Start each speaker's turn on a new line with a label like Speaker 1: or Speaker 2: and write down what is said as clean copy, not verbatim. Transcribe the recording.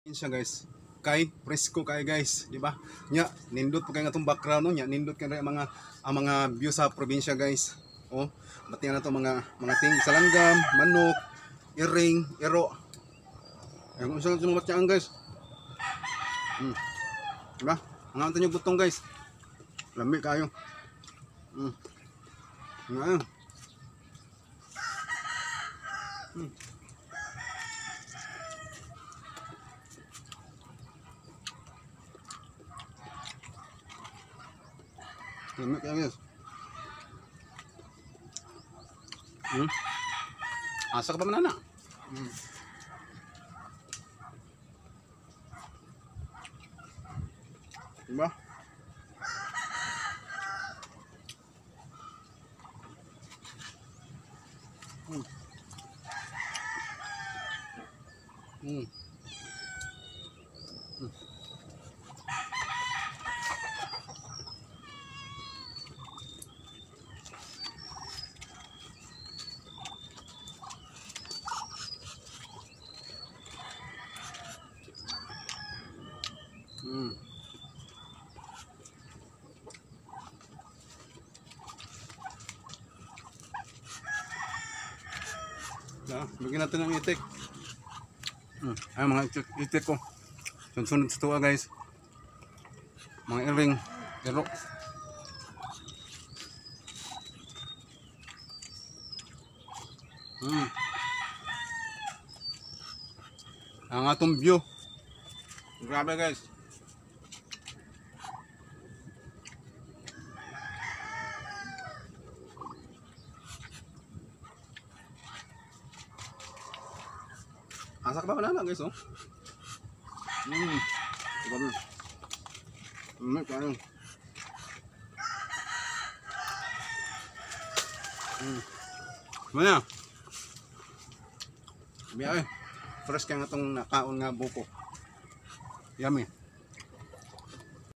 Speaker 1: Siya guys, kay presko kay guys, di ba? Nya nindot po kay nga tong background no, nya nindot kay ang mga view sa probinsya guys. Oh, bati na to mga ting sa langgam, manok, iring, iro. Ay kung saan sumabat yan guys. Di ba? Ang anto nyo butong guys. Lami kayo. Ngayon. Lami kayo guys. Asa ka ba manana? Diba? Bigyan natin ng itik. Ay mga itik ko. Sunod sa tuwa guys. Mga iring, iro. Ang atong view. Grabe guys. Asa ka ba banana guys oh? Diba na? Kaya Mana? Biya eh. Fresh kaya nga itong nakaon nga buko. Yummy.